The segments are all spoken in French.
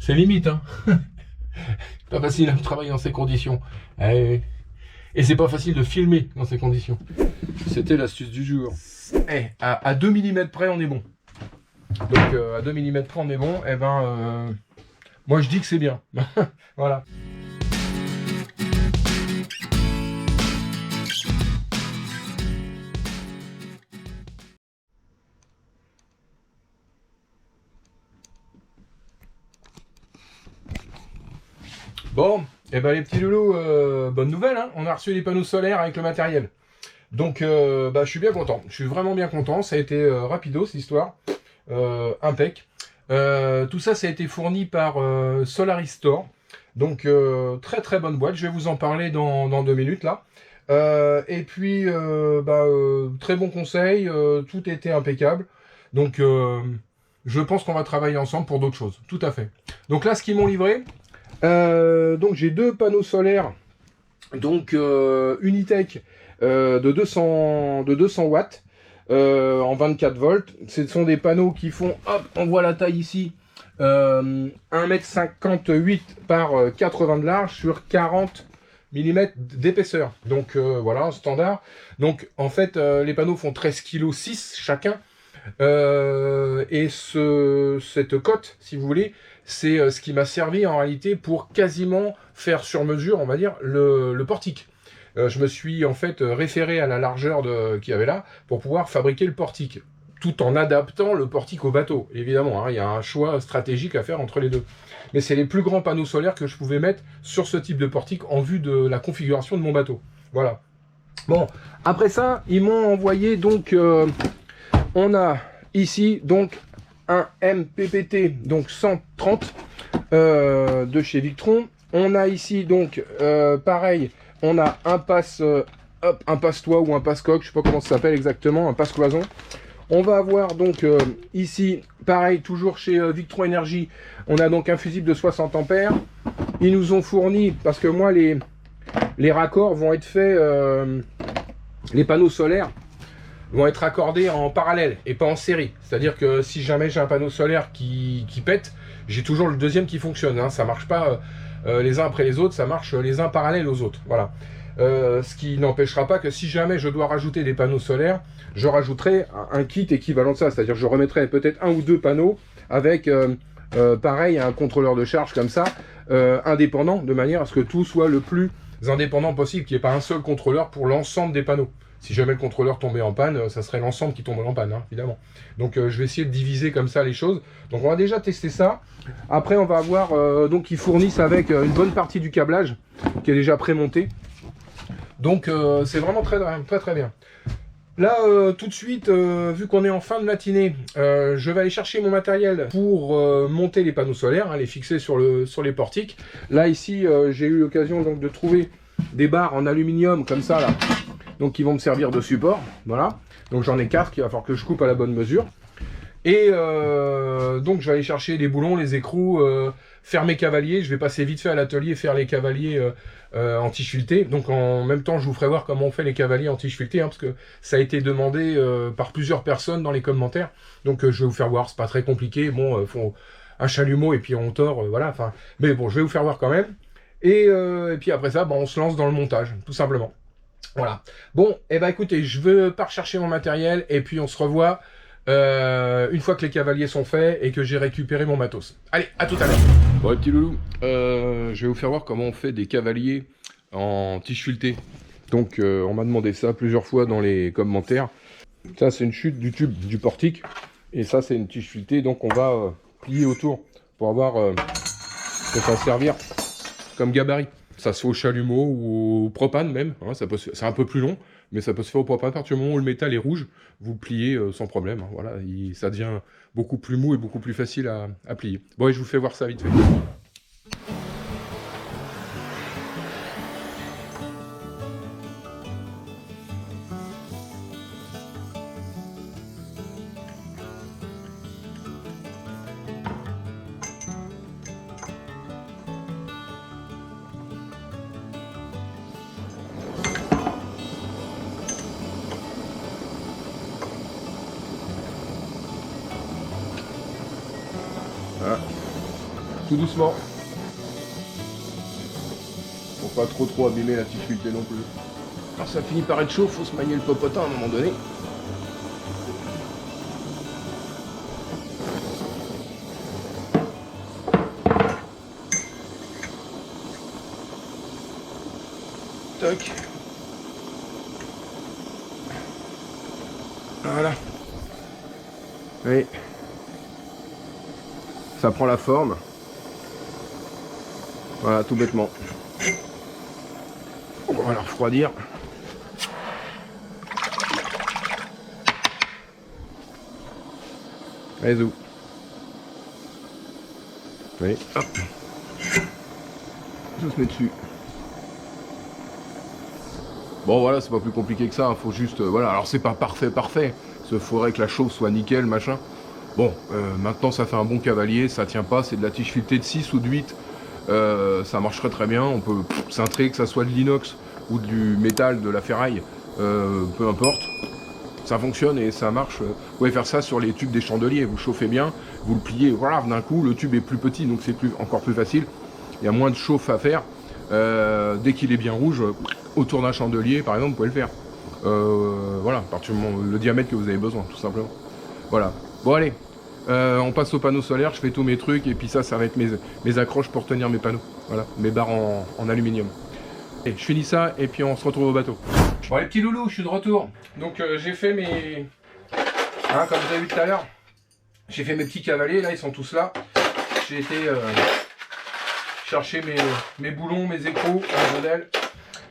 C'est limite, hein. Pas facile de travailler dans ces conditions. Et c'est pas facile de filmer dans ces conditions. C'était l'astuce du jour. À 2 mm près, on est bon. Donc à 2 mm près, on est bon. Et ben, moi je dis que c'est bien. Voilà. Bon, et ben les petits loulous, bonne nouvelle, hein, on a reçu les panneaux solaires avec le matériel. Donc je suis bien content, je suis vraiment bien content, ça a été rapido cette histoire, impec. Tout ça, ça a été fourni par Solaristore, donc très très bonne boîte, je vais vous en parler dans 2 minutes là. Et puis, très bon conseil, tout était impeccable, donc je pense qu'on va travailler ensemble pour d'autres choses, tout à fait. Donc là, ce qu'ils m'ont livré, donc j'ai 2 panneaux solaires, donc Unitech de 200 watts en 24 volts. Ce sont des panneaux qui font, hop, on voit la taille ici, 1,58 m par 80 de large sur 40 mm d'épaisseur. Donc voilà, standard. Donc en fait, les panneaux font 13,6 kg chacun. Et cette cote, si vous voulez, c'est ce qui m'a servi en réalité pour quasiment faire sur mesure, on va dire, le portique. Je me suis en fait référé à la largeur qu'il y avait là pour pouvoir fabriquer le portique, tout en adaptant le portique au bateau. Évidemment, hein, il y a un choix stratégique à faire entre les deux. Mais c'est les plus grands panneaux solaires que je pouvais mettre sur ce type de portique en vue de la configuration de mon bateau. Voilà. Bon, après ça, ils m'ont envoyé donc... on a ici donc un MPPT donc 130 de chez Victron. On a ici donc pareil, on a un un passe-toit ou un passe-coque, je sais pas comment ça s'appelle exactement, un passe-cloison. On va avoir donc ici pareil, toujours chez Victron Energy, on a donc un fusible de 60 ampères. Ils nous ont fourni, parce que moi les raccords vont être faits, les panneaux solaires vont être accordés en parallèle et pas en série. C'est-à-dire que si jamais j'ai un panneau solaire qui pète, j'ai toujours le deuxième qui fonctionne. Hein. Ça marche pas les uns après les autres, ça marche les uns parallèles aux autres. Voilà. Ce qui n'empêchera pas que si jamais je dois rajouter des panneaux solaires, je rajouterai un kit équivalent de ça. C'est-à-dire que je remettrai peut-être 1 ou 2 panneaux avec pareil un contrôleur de charge comme ça, indépendant, de manière à ce que tout soit le plus indépendant possible, qu'il n'y ait pas un seul contrôleur pour l'ensemble des panneaux. Si jamais le contrôleur tombait en panne, ça serait l'ensemble qui tomberait en panne, hein, évidemment. Donc je vais essayer de diviser comme ça les choses. Donc on va déjà tester ça. Après on va avoir, donc ils fournissent avec une bonne partie du câblage qui est déjà pré-monté. Donc c'est vraiment très très bien. Là tout de suite, vu qu'on est en fin de matinée, je vais aller chercher mon matériel pour monter les panneaux solaires, hein, les fixer sur les portiques. Là ici, j'ai eu l'occasion donc de trouver des barres en aluminium comme ça là. Donc qui vont me servir de support, voilà. Donc j'en ai 4 qu'il va falloir que je coupe à la bonne mesure. Et donc je vais aller chercher les boulons, les écrous, faire mes cavaliers. Je vais passer vite fait à l'atelier faire les cavaliers en tige filetée. Donc en même temps je vous ferai voir comment on fait les cavaliers en tige filetée, hein, parce que ça a été demandé par plusieurs personnes dans les commentaires. Donc je vais vous faire voir, c'est pas très compliqué. Bon, faut un chalumeau et puis on tord, voilà. Enfin, mais bon, je vais vous faire voir quand même. Et puis après ça, on se lance dans le montage, tout simplement. Voilà. Bon, et écoutez, je vais pas rechercher mon matériel et puis on se revoit une fois que les cavaliers sont faits et que j'ai récupéré mon matos. Allez, à tout à l'heure. Bon les petits loulous, je vais vous faire voir comment on fait des cavaliers en tige filetée. Donc on m'a demandé ça plusieurs fois dans les commentaires. Ça c'est une chute du tube du portique et ça c'est une tige filetée. Donc on va plier autour pour avoir que ça va servir comme gabarit. Ça se fait au chalumeau ou au propane même, hein, c'est un peu plus long, mais ça peut se faire au propane. À partir du moment où le métal est rouge, vous le pliez sans problème. Hein, voilà, ça devient beaucoup plus mou et beaucoup plus facile à plier. Bon, et je vous fais voir ça vite fait. Voilà. tout doucement. Pour pas trop abîmer la tige filetée non plus. Alors ça finit par être chaud, faut se manier le popotin à un moment donné. Toc. Voilà. Oui. Ça prend la forme. Voilà, tout bêtement. On va la refroidir. Allez, zou. Oui, hop. Je se mets dessus. Bon voilà, c'est pas plus compliqué que ça, hein. Faut juste, voilà, alors c'est pas parfait, il faudrait que la chauffe soit nickel, machin. Bon, maintenant ça fait un bon cavalier, ça tient pas, c'est de la tige filetée de 6 ou de 8, ça marcherait très bien, on peut cintrer, que ça soit de l'inox ou du métal, de la ferraille, peu importe. Ça fonctionne et ça marche. Vous pouvez faire ça sur les tubes des chandeliers, vous chauffez bien, vous le pliez, voilà, d'un coup, le tube est plus petit, donc c'est encore plus facile. Il y a moins de chauffe à faire. Dès qu'il est bien rouge, autour d'un chandelier, par exemple, vous pouvez le faire. Voilà, à partir du moment, le diamètre que vous avez besoin, tout simplement. Voilà. Bon, allez, on passe au panneau solaire, je fais tous mes trucs, et puis ça va être mes accroches pour tenir mes panneaux. Voilà, mes barres en aluminium. Et je finis ça, et puis on se retrouve au bateau. Bon, les petits loulous, je suis de retour. Donc, j'ai fait mes... Hein, comme vous avez vu tout à l'heure, j'ai fait mes petits cavaliers, là, ils sont tous là. J'ai été... chercher mes boulons, mes écrous, un modèle.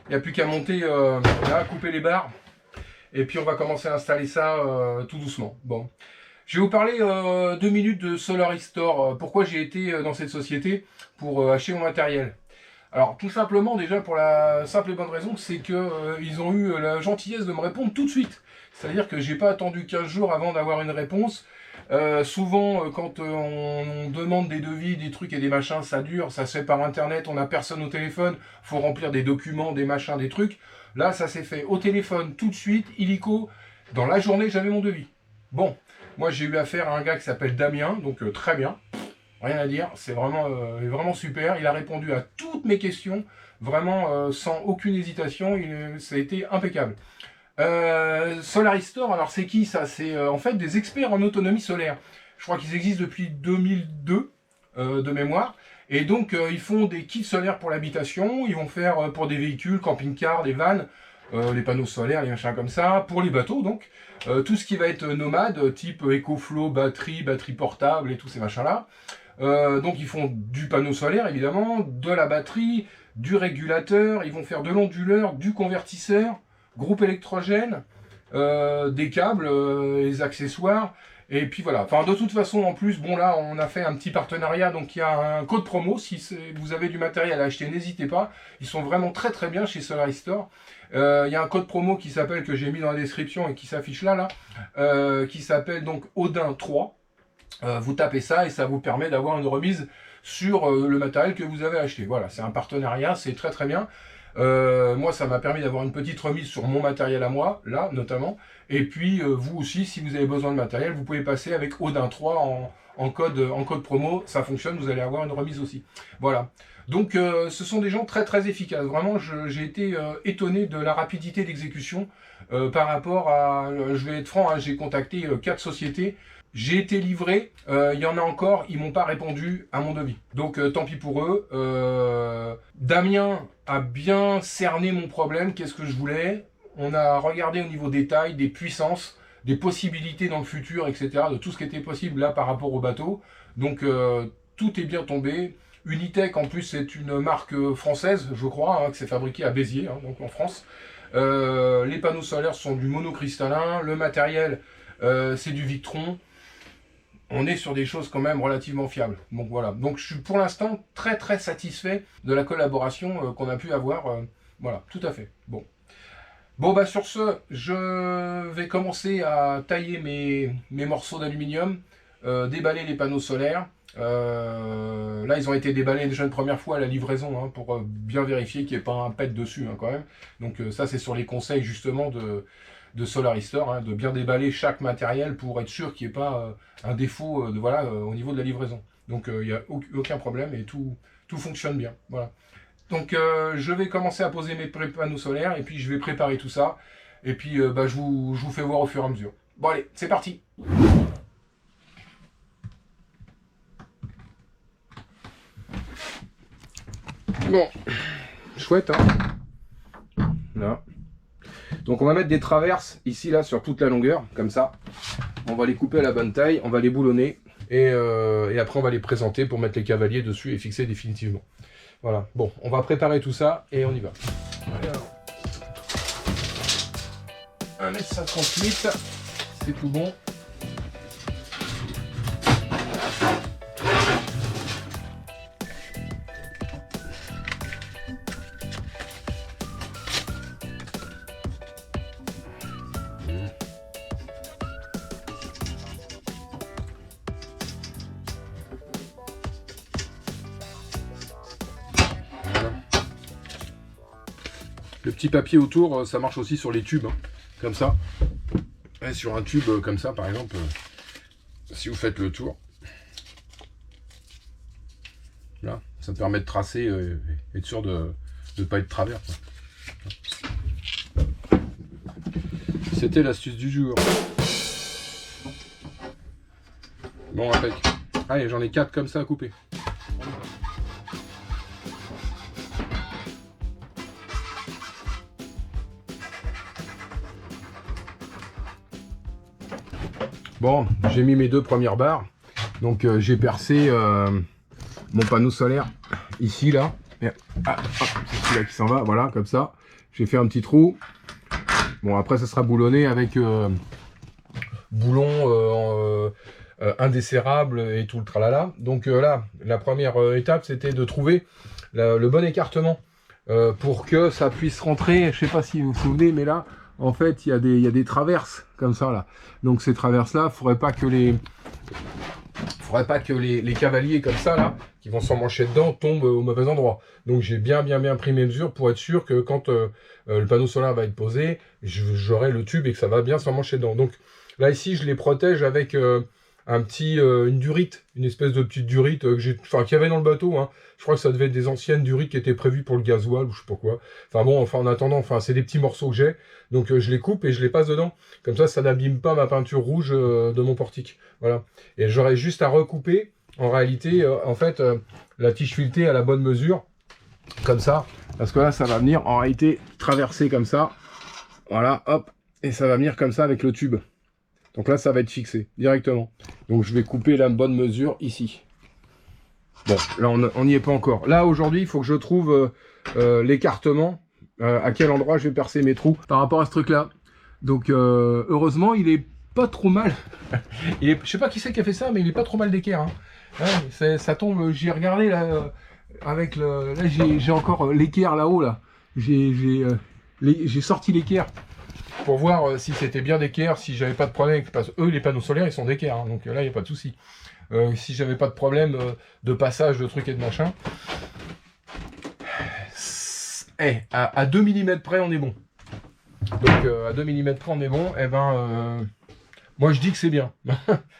Il n'y a plus qu'à monter là, couper les barres. Et puis on va commencer à installer ça tout doucement. Bon. Je vais vous parler 2 minutes de Solary Store. Pourquoi j'ai été dans cette société pour acheter mon matériel. Alors tout simplement déjà pour la simple et bonne raison, c'est que ils ont eu la gentillesse de me répondre tout de suite. C'est-à-dire que j'ai pas attendu 15 jours avant d'avoir une réponse. Souvent, quand on demande des devis, des trucs et des machins, ça dure, ça se fait par internet, on n'a personne au téléphone, faut remplir des documents, des machins, des trucs. Là, ça s'est fait au téléphone tout de suite, illico. Dans la journée, j'avais mon devis. Bon, moi j'ai eu affaire à un gars qui s'appelle Damien, donc très bien. Rien à dire, c'est vraiment super. Il a répondu à toutes mes questions, vraiment sans aucune hésitation, ça a été impeccable. Solary Store, alors c'est qui ça? C'est en fait des experts en autonomie solaire. Je crois qu'ils existent depuis 2002 de mémoire. Et donc ils font des kits solaires pour l'habitation, ils vont faire pour des véhicules, camping-cars, des vannes, les panneaux solaires, les machins comme ça, pour les bateaux donc. Tout ce qui va être nomade, type EcoFlow, batterie portable et tous ces machins-là. Donc ils font du panneau solaire évidemment, de la batterie, du régulateur, ils vont faire de l'onduleur, du convertisseur, groupe électrogène, des câbles, les accessoires, et puis voilà. Enfin de toute façon en plus, bon là on a fait un petit partenariat, donc il y a un code promo, si vous avez du matériel à acheter, n'hésitez pas, ils sont vraiment très bien chez Solary Store. Il y a un code promo qui s'appelle, que j'ai mis dans la description et qui s'affiche là, qui s'appelle donc Odin 3. Vous tapez ça et ça vous permet d'avoir une remise sur le matériel que vous avez acheté. Voilà, c'est un partenariat, c'est très bien. Moi, ça m'a permis d'avoir une petite remise sur mon matériel à moi, là notamment. Et puis, vous aussi, si vous avez besoin de matériel, vous pouvez passer avec Odin 3 en code promo. Ça fonctionne, vous allez avoir une remise aussi. Voilà. Donc, ce sont des gens très efficaces. Vraiment, j'ai été étonné de la rapidité d'exécution par rapport à... je vais être franc, hein, j'ai contacté 4 sociétés. J'ai été livré, il y en a encore, ils m'ont pas répondu à mon devis. Donc tant pis pour eux. Damien a bien cerné mon problème, qu'est-ce que je voulais. On a regardé au niveau des tailles, des puissances, des possibilités dans le futur, etc. De tout ce qui était possible là par rapport au bateau. Donc tout est bien tombé. Unitech en plus c'est une marque française, je crois, hein, que c'est fabriqué à Béziers, hein, donc en France. Les panneaux solaires sont du monocristallin, le matériel c'est du Victron. On est sur des choses quand même relativement fiables. Donc voilà. Donc je suis pour l'instant très satisfait de la collaboration qu'on a pu avoir. Voilà, tout à fait. Bon. Bon bah sur ce, je vais commencer à tailler mes morceaux d'aluminium, déballer les panneaux solaires. Là ils ont été déballés déjà une première fois à la livraison, hein, pour bien vérifier qu'il n'y ait pas un pet dessus, hein, quand même. Donc ça c'est sur les conseils justement de Solary Store, hein, de bien déballer chaque matériel pour être sûr qu'il n'y ait pas un défaut voilà, au niveau de la livraison. Donc il n'y a aucun problème et tout fonctionne bien. Voilà. Donc je vais commencer à poser mes panneaux solaires et puis je vais préparer tout ça. Et puis je vous fais voir au fur et à mesure. Bon allez, c'est parti. Bon, chouette, hein. Là. Donc on va mettre des traverses ici, là, sur toute la longueur, comme ça. On va les couper à la bonne taille, on va les boulonner. Et après on va les présenter pour mettre les cavaliers dessus et fixer définitivement. Voilà, bon, on va préparer tout ça et on y va. Allez, alors. 1,58 m, c'est tout bon. Le petit papier autour, ça marche aussi sur les tubes, hein, comme ça. Et sur un tube comme ça, par exemple, si vous faites le tour, là, ça permet de tracer et être sûr de ne pas être travers. C'était l'astuce du jour. Bon, impec. Allez, j'en ai 4 comme ça à couper. Bon, j'ai mis mes 2 premières barres. Donc j'ai percé mon panneau solaire ici, là. C'est celui-là qui s'en va, voilà, comme ça. J'ai fait un petit trou. Bon, après ça sera boulonné avec boulon indesserrable et tout le tralala. Donc là, la première étape, c'était de trouver le bon écartement pour que ça puisse rentrer. Je sais pas si vous vous souvenez, mais là, en fait, il y a des traverses comme ça là. Donc ces traverses là, faudrait pas que les cavaliers comme ça là, qui vont s'emmancher dedans, tombent au mauvais endroit. Donc j'ai bien pris mes mesures pour être sûr que quand le panneau solaire va être posé, j'aurai le tube et que ça va bien s'emmancher dedans. Donc là ici, je les protège avec une durite, une espèce de petite durite qu'il y avait dans le bateau, hein. Je crois que ça devait être des anciennes durites qui étaient prévues pour le gasoil ou je sais pas quoi. Enfin bon, en attendant, c'est des petits morceaux que j'ai, donc je les coupe et je les passe dedans. Comme ça n'abîme pas ma peinture rouge de mon portique. Voilà. Et j'aurais juste à recouper, en réalité, la tige filetée à la bonne mesure, comme ça, parce que là, ça va venir en réalité traverser comme ça. Voilà, hop, et ça va venir comme ça avec le tube. Donc là, ça va être fixé directement. Donc je vais couper la bonne mesure ici. Bon, là, on n'y est pas encore. Là, aujourd'hui, il faut que je trouve l'écartement, à quel endroit je vais percer mes trous par rapport à ce truc-là. Donc, heureusement, il est pas trop mal. Je sais pas qui c'est qui a fait ça, mais il est pas trop mal d'équerre. Hein. Ouais, ça tombe, j'ai regardé là, avec le... Là, j'ai encore l'équerre là-haut, là. J'ai sorti l'équerre pour voir si c'était bien d'équerre, si j'avais pas de problème. Parce que eux, les panneaux solaires, ils sont d'équerre. Hein, donc là, il n'y a pas de souci. Si j'avais pas de problème de passage, de trucs et de machin. À 2 mm près, on est bon. Donc à 2 mm près, on est bon. Et moi, je dis que c'est bien.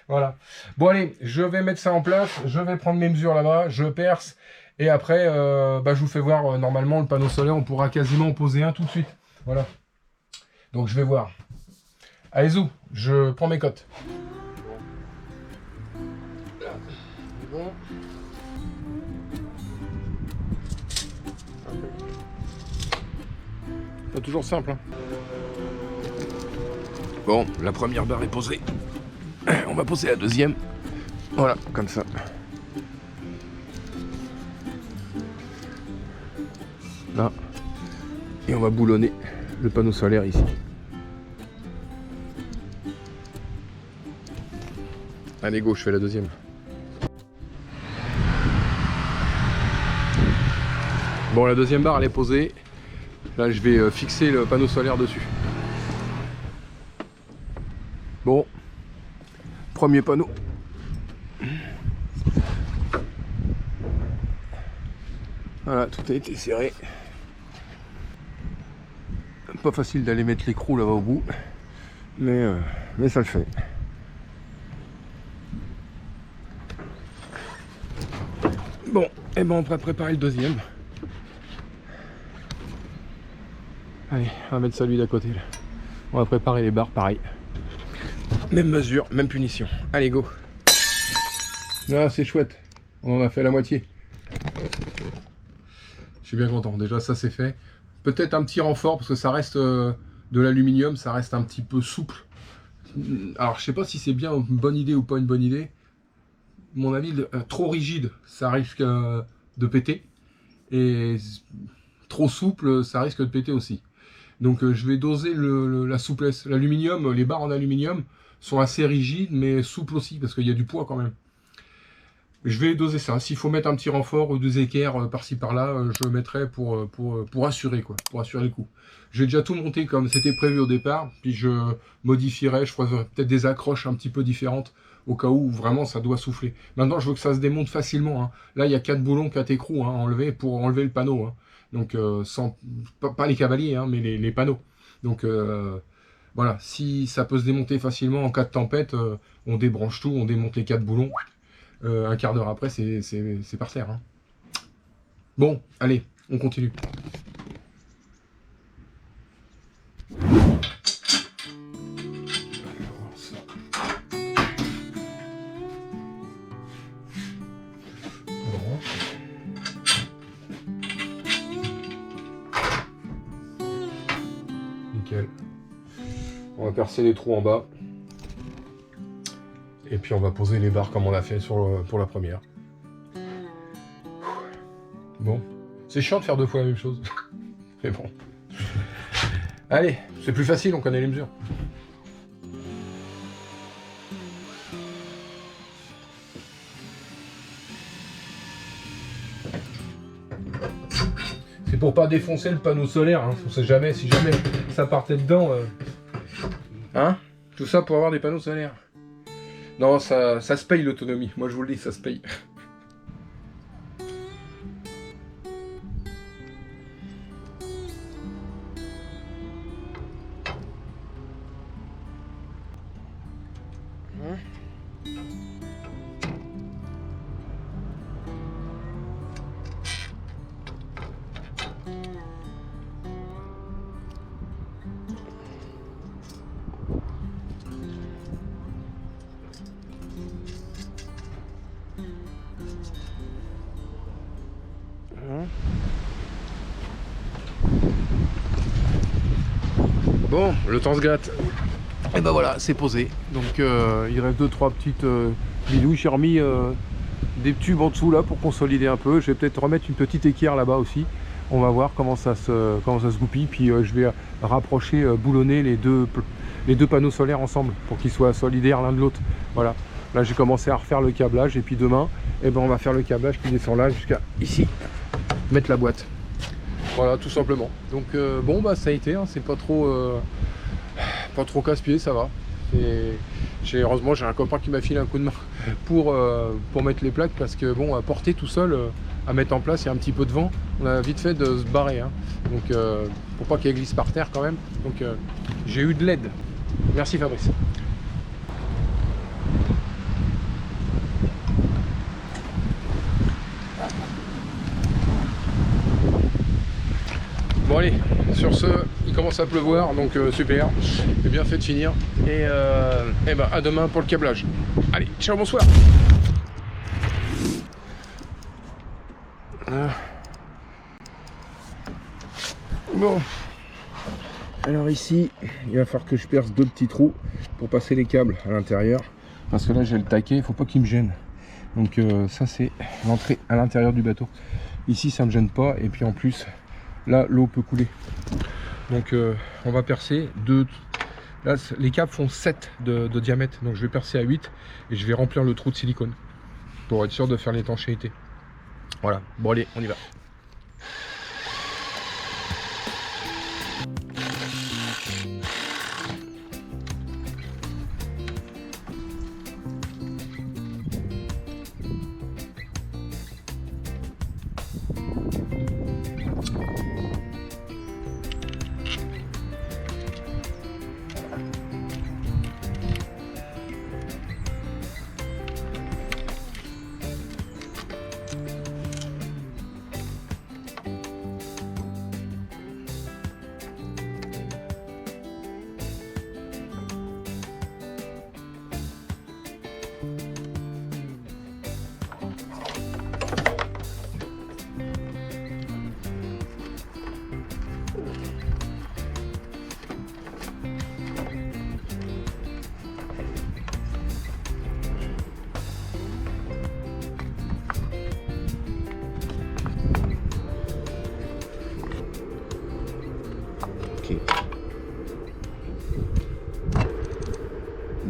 Voilà. Bon, allez, je vais mettre ça en place. Je vais prendre mes mesures là-bas. Je perce. Et après, je vous fais voir, normalement, le panneau solaire, on pourra quasiment en poser un tout de suite. Voilà. Donc, je vais voir. Allez, zou, je prends mes cotes. Bon. Pas toujours simple. Hein. Bon, la première barre est posée. On va poser la deuxième. Voilà, comme ça. Là. Et on va boulonner le panneau solaire ici. Allez, go, je fais la deuxième. Bon, la deuxième barre, elle est posée. Là, je vais fixer le panneau solaire dessus. Bon, premier panneau. Voilà, tout a été serré. Pas facile d'aller mettre l'écrou là-bas au bout, mais ça le fait. Et ben on va préparer le deuxième. Allez, on va mettre celui d'à côté là. On va préparer les barres pareil. Même mesure, même punition. Allez go. Ah c'est chouette. On en a fait la moitié. Je suis bien content. Déjà ça c'est fait. Peut-être un petit renfort parce que ça reste de l'aluminium, ça reste un petit peu souple. Alors je sais pas si c'est bien une bonne idée ou pas une bonne idée. Mon avis, trop rigide, ça risque de péter. Et trop souple, ça risque de péter aussi. Donc je vais doser la souplesse. L'aluminium, les barres en aluminium sont assez rigides, mais souples aussi, parce qu'il y a du poids quand même. Je vais doser ça. S'il faut mettre un petit renfort ou des équerres par-ci par-là, je le mettrai pour assurer, quoi, pour assurer le coup. J'ai déjà tout monté comme c'était prévu au départ, puis je modifierai, je ferai peut-être des accroches un petit peu différentes, au cas où vraiment ça doit souffler. Maintenant, je veux que ça se démonte facilement. Hein. Là, il y a 4 boulons, 4 écrous à enlever pour enlever le panneau. Hein. Donc, pas les cavaliers, hein, mais les panneaux. Donc, voilà, si ça peut se démonter facilement en cas de tempête, on débranche tout, on démonte les 4 boulons. Un quart d'heure après, c'est par terre. Hein. Bon, allez, on continue. Nickel. On va percer les trous en bas. Et puis on va poser les barres comme on a fait pour la première. Bon, c'est chiant de faire 2 fois la même chose. Mais bon. Allez, c'est plus facile, on connaît les mesures. C'est pour pas défoncer le panneau solaire, hein. On sait jamais, si jamais ça partait dedans. Hein? Tout ça pour avoir des panneaux solaires. Non, ça se paye l'autonomie. Moi je vous le dis, ça se paye. Bon, le temps se gâte. Et ben voilà, c'est posé. Donc il reste 2-3 petites bidouilles. J'ai remis des tubes en dessous là pour consolider un peu. Je vais peut-être remettre une petite équerre là-bas aussi. On va voir comment ça se goupille. Puis je vais rapprocher, boulonner les deux panneaux solaires ensemble pour qu'ils soient solidaires l'un de l'autre. Voilà. Là j'ai commencé à refaire le câblage et puis demain, eh ben, on va faire le câblage qui descend là jusqu'à ici. Mettre la boîte. Voilà, tout simplement. Donc bon bah ça a été, hein, c'est pas trop casse-pied, ça va. Heureusement j'ai un copain qui m'a filé un coup de main pour mettre les plaques parce que bon, à porter tout seul, à mettre en place, il y a un petit peu de vent, on a vite fait de se barrer. Hein. Donc pour pas qu'elle glisse par terre quand même. Donc j'ai eu de l'aide. Merci Fabrice. Bon allez, sur ce, il commence à pleuvoir, donc super, j'ai bien fait de finir. Et ben à demain pour le câblage. Allez, ciao, bonsoir. Bon, alors ici, il va falloir que je perce 2 petits trous pour passer les câbles à l'intérieur. Parce que là j'ai le taquet, il faut pas qu'il me gêne. Donc ça c'est l'entrée à l'intérieur du bateau. Ici ça me gêne pas, et puis en plus... Là, l'eau peut couler. Donc, on va percer 2. Là, les câbles font 7 de diamètre. Donc, je vais percer à 8 et je vais remplir le trou de silicone pour être sûr de faire l'étanchéité. Voilà. Bon, allez, on y va.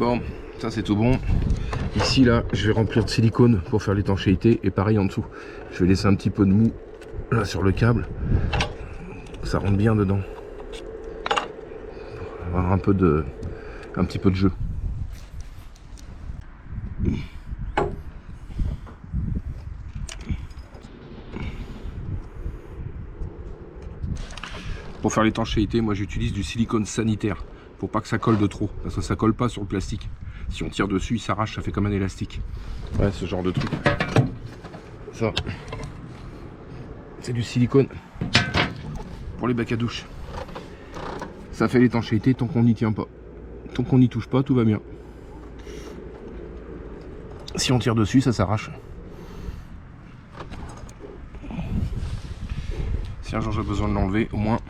Bon, ça c'est tout bon. Ici là, je vais remplir de silicone pour faire l'étanchéité et pareil en dessous. Je vais laisser un petit peu de mou là sur le câble. Ça rentre bien dedans. Pour avoir un petit peu de jeu. Pour faire l'étanchéité, moi j'utilise du silicone sanitaire pour pas que ça colle de trop, parce que ça colle pas sur le plastique. Si on tire dessus, il s'arrache, ça fait comme un élastique. Ouais, ce genre de truc. Ça, c'est du silicone pour les bacs à douche. Ça fait l'étanchéité tant qu'on n'y tient pas. Tant qu'on n'y touche pas, tout va bien. Si on tire dessus, ça s'arrache. Si un jour j'ai besoin de l'enlever, au moins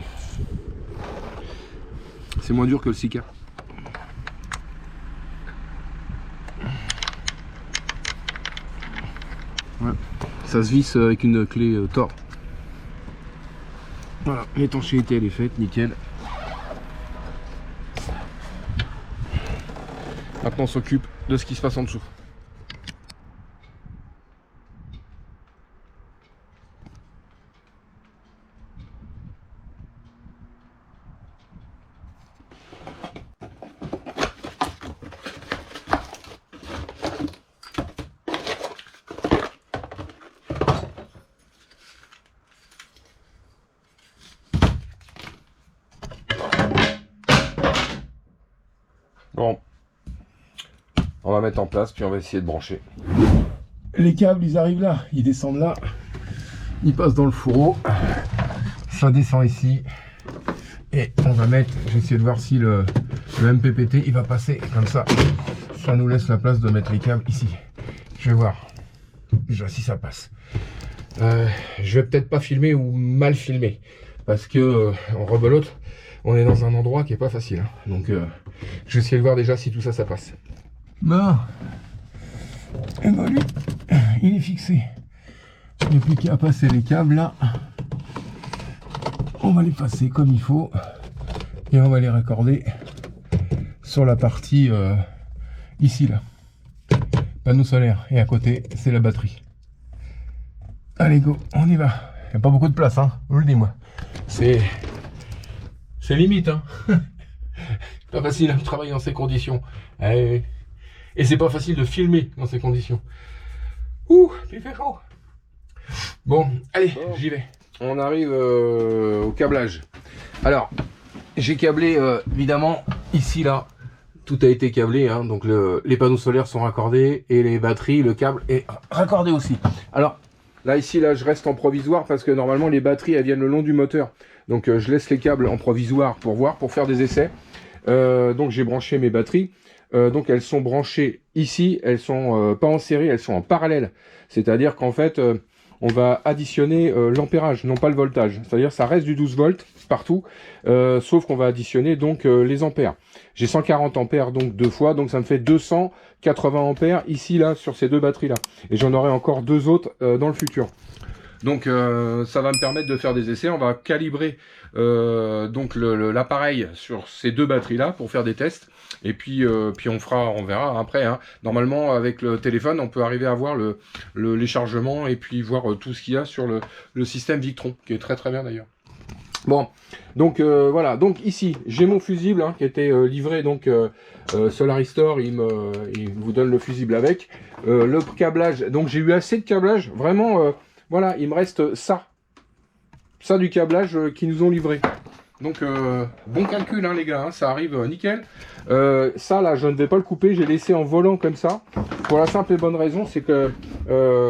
c'est moins dur que le Sika. Ouais. Ça se visse avec une clé Thor. Voilà, l'étanchéité elle est faite, nickel. Maintenant on s'occupe de ce qui se passe en dessous. Bon, on va mettre en place, puis on va essayer de brancher. Les câbles, ils arrivent là, ils descendent là, ils passent dans le fourreau, ça descend ici, et on va mettre, je vais essayer de voir si le MPPT, il va passer comme ça. Ça nous laisse la place de mettre les câbles ici. Je vais voir, déjà si ça passe. Je vais peut-être pas filmer ou mal filmer, parce que en rebelote, on est dans un endroit qui est pas facile, hein. Donc je vais essayer de voir déjà si tout ça, ça passe. Bon, et ben lui, il est fixé. Il n'y a plus qu'à passer les câbles là. On va les passer comme il faut et on va les raccorder sur la partie ici là. Panneau solaire et à côté c'est la batterie. Allez go, on y va. Il n'y a pas beaucoup de place, hein, je vous le dis moi. C'est limite, hein. Pas facile de travailler dans ces conditions. Et c'est pas facile de filmer dans ces conditions. Ouh, il fait chaud. Bon, allez, j'y vais. On arrive au câblage. Alors, j'ai câblé évidemment ici là. Tout a été câblé, hein, donc les panneaux solaires sont raccordés et les batteries, le câble est raccordé aussi. Alors, là ici là, je reste en provisoire parce que normalement les batteries elles viennent le long du moteur. Donc je laisse les câbles en provisoire pour voir, pour faire des essais. Donc j'ai branché mes batteries. Donc elles sont branchées ici, elles sont pas en série, elles sont en parallèle. C'est-à-dire qu'en fait, on va additionner l'ampérage, non pas le voltage. C'est-à-dire ça reste du 12 volts partout, sauf qu'on va additionner donc les ampères. J'ai 140 ampères donc deux fois, donc ça me fait 280 ampères ici là sur ces deux batteries là. Et j'en aurai encore deux autres dans le futur. Donc ça va me permettre de faire des essais. On va calibrer donc l'appareil sur ces deux batteries là pour faire des tests. Et puis on verra après, hein. Normalement avec le téléphone on peut arriver à voir les chargements et puis voir tout ce qu'il y a sur le système Victron, qui est très très bien d'ailleurs. Bon, donc voilà, donc ici j'ai mon fusible hein, qui était livré donc Solaristor, il vous donne le fusible avec le câblage. Donc j'ai eu assez de câblage, vraiment. Voilà, il me reste ça du câblage qu'ils nous ont livré. Donc bon calcul hein, les gars, hein, ça arrive nickel. Ça là je ne vais pas le couper, j'ai laissé en volant comme ça. Pour la simple et bonne raison, c'est que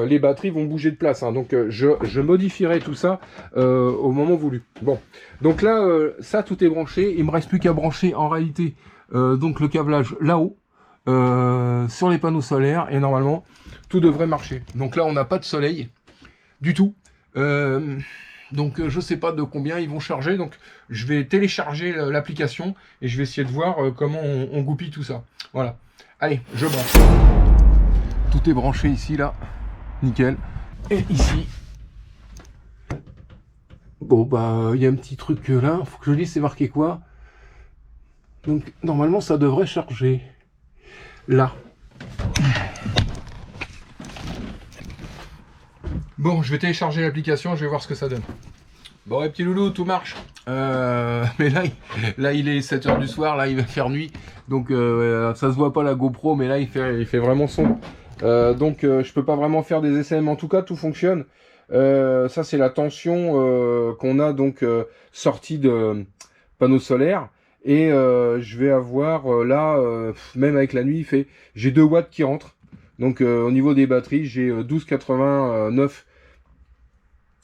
les batteries vont bouger de place. Hein, donc je modifierai tout ça au moment voulu. Bon, donc là ça tout est branché. Il me reste plus qu'à brancher en réalité donc le câblage là-haut sur les panneaux solaires et normalement tout devrait marcher. Donc là on n'a pas de soleil du tout. Donc je sais pas de combien ils vont charger, donc je vais télécharger l'application et je vais essayer de voir comment on goupille tout ça. Voilà. Allez, je branche. Tout est branché ici là, nickel. Et ici, bon bah il y a un petit truc là, faut que je dise c'est marqué quoi. Donc normalement ça devrait charger. là. Bon, je vais télécharger l'application, je vais voir ce que ça donne. Bon, les petits loulous, tout marche. Mais là, il est 7 h du soir, là, il va faire nuit. Donc, ça se voit pas la GoPro, mais là, il fait vraiment sombre. Donc, je peux pas vraiment faire des essais, mais en tout cas, tout fonctionne. Ça, c'est la tension qu'on a donc sortie de panneaux solaires. Et je vais avoir là, même avec la nuit, j'ai 2 watts qui rentrent. Donc, au niveau des batteries, j'ai 12,89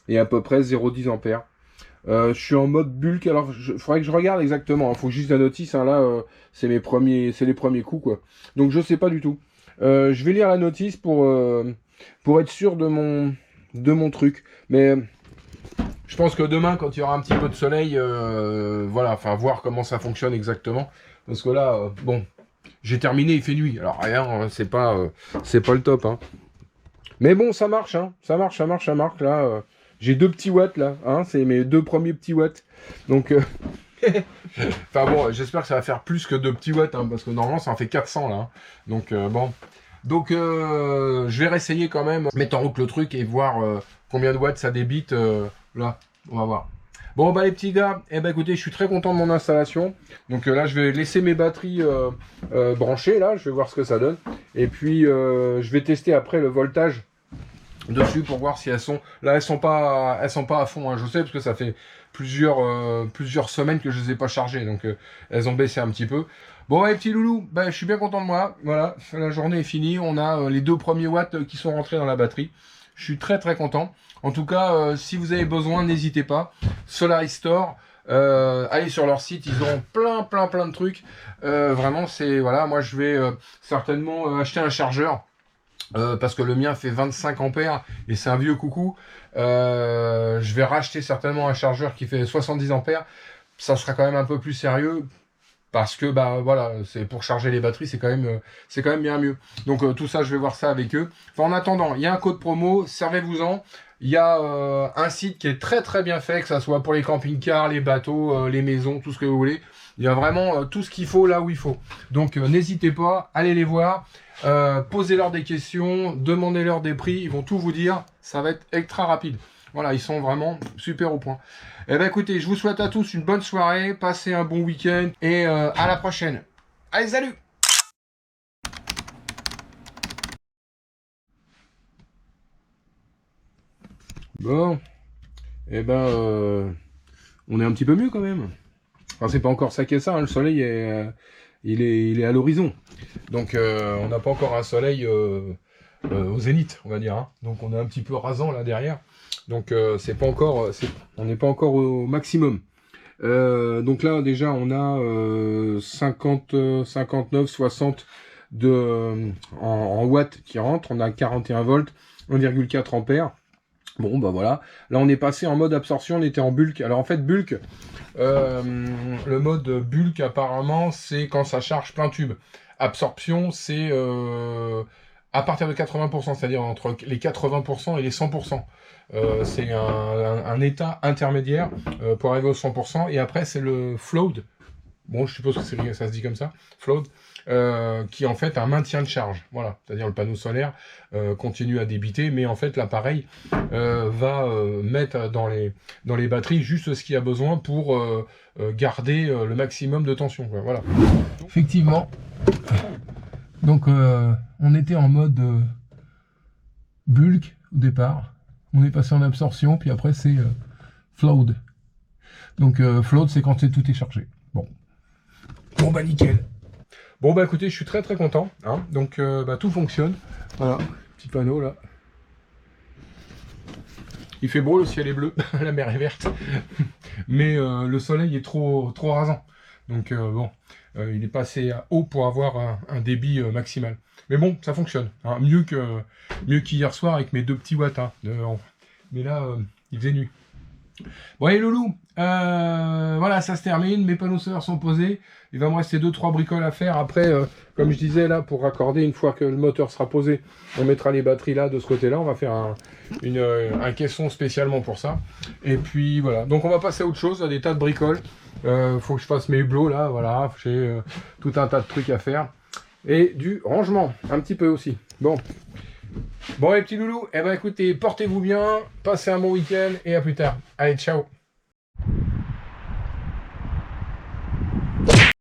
et à peu près 0,10 ampères. Je suis en mode bulk, alors faudrait que je regarde exactement, il faut juste la notice, hein, là c'est les premiers coups quoi. Donc je sais pas du tout. Je vais lire la notice pour être sûr de mon truc. Mais je pense que demain quand il y aura un petit peu de soleil, voilà, enfin voir comment ça fonctionne exactement. Parce que là, bon, j'ai terminé, il fait nuit. Alors rien, c'est pas le top. Hein. Mais bon, ça marche, hein. Ça marche là. J'ai 2 petits watts là, hein, c'est mes 2 premiers petits watts. Donc, enfin bon, j'espère que ça va faire plus que 2 petits watts, hein, parce que normalement ça en fait 400 là. Hein. Donc bon, donc je vais réessayer quand même, mettre en route le truc et voir combien de watts ça débite. Là, on va voir. Bon bah les petits gars, eh ben écoutez, je suis très content de mon installation. Donc là, je vais laisser mes batteries branchées là, je vais voir ce que ça donne. Et puis je vais tester après le voltage dessus pour voir si elles sont là, elles sont pas à fond, hein, je sais, parce que ça fait plusieurs semaines que je les ai pas chargées, donc elles ont baissé un petit peu. Bon les petits loulous, bah, je suis bien content de moi, voilà, la journée est finie, on a les 2 premiers watts qui sont rentrés dans la batterie, je suis très content. En tout cas, si vous avez besoin, n'hésitez pas, Solaris Store, allez sur leur site, ils ont plein de trucs, vraiment c'est, voilà, moi je vais certainement acheter un chargeur. Parce que le mien fait 25 ampères et c'est un vieux coucou. Je vais racheter certainement un chargeur qui fait 70 ampères. Ça sera quand même un peu plus sérieux parce que bah voilà, c'est pour charger les batteries, c'est quand même bien mieux. Donc tout ça, je vais voir ça avec eux. Enfin, en attendant, il y a un code promo, servez-vous-en. Il y a un site qui est très bien fait, que ça soit pour les camping-cars, les bateaux, les maisons, tout ce que vous voulez. Il y a vraiment tout ce qu'il faut là où il faut. Donc n'hésitez pas, allez les voir. Posez-leur des questions, demandez-leur des prix, ils vont tout vous dire, ça va être extra rapide. Voilà, ils sont vraiment super au point. Eh ben écoutez, je vous souhaite à tous une bonne soirée, passez un bon week-end et à la prochaine. Allez, salut! Bon, eh ben on est un petit peu mieux quand même. Enfin, c'est pas encore ça qui est ça, hein. Le soleil il est à l'horizon. Donc on n'a pas encore un soleil au zénith, on va dire. Hein. Donc on est un petit peu rasant là derrière. Donc c'est pas encore, on n'est pas encore au maximum. Donc là déjà on a 50, 59, 60 en watts qui rentrent. On a 41 volts, 1,4 ampères. Bon bah voilà, là on est passé en mode absorption, on était en bulk. Alors en fait bulk, le mode bulk apparemment c'est quand ça charge plein tube. Absorption c'est à partir de 80%, c'est-à-dire entre les 80% et les 100%. C'est un état intermédiaire pour arriver au 100%, et après c'est le float. Bon, je suppose que ça se dit comme ça, float, qui est en fait un maintien de charge. Voilà, c'est-à-dire le panneau solaire continue à débiter, mais en fait l'appareil va mettre dans les batteries juste ce qu'il y a besoin pour garder le maximum de tension. Quoi. Voilà. Effectivement. Donc on était en mode bulk au départ. On est passé en absorption, puis après c'est float. Donc float, c'est quand tout est chargé. Bon bah nickel. Bon bah écoutez, je suis très content. Hein. Donc bah, tout fonctionne. Voilà, petit panneau là. Il fait beau, le ciel est bleu, la mer est verte. Mais le soleil est trop rasant. Donc bon, il est passé haut pour avoir un débit maximal. Mais bon, ça fonctionne. Hein. Mieux qu'hier soir avec mes 2 petits watts. Hein, mais là, il faisait nuit. Bon allez loulou, voilà, ça se termine, mes panneaux solaires sont posés, il va me rester 2-3 bricoles à faire. Après, comme je disais là, pour raccorder, une fois que le moteur sera posé, on mettra les batteries là, de ce côté là, on va faire un caisson spécialement pour ça. Et puis voilà, donc on va passer à autre chose, à des tas de bricoles. Faut que je fasse mes hublots là, voilà, j'ai tout un tas de trucs à faire. Et du rangement, un petit peu aussi. Bon, les petits loulous, eh ben écoutez, portez-vous bien, passez un bon week-end et à plus tard. Allez, ciao.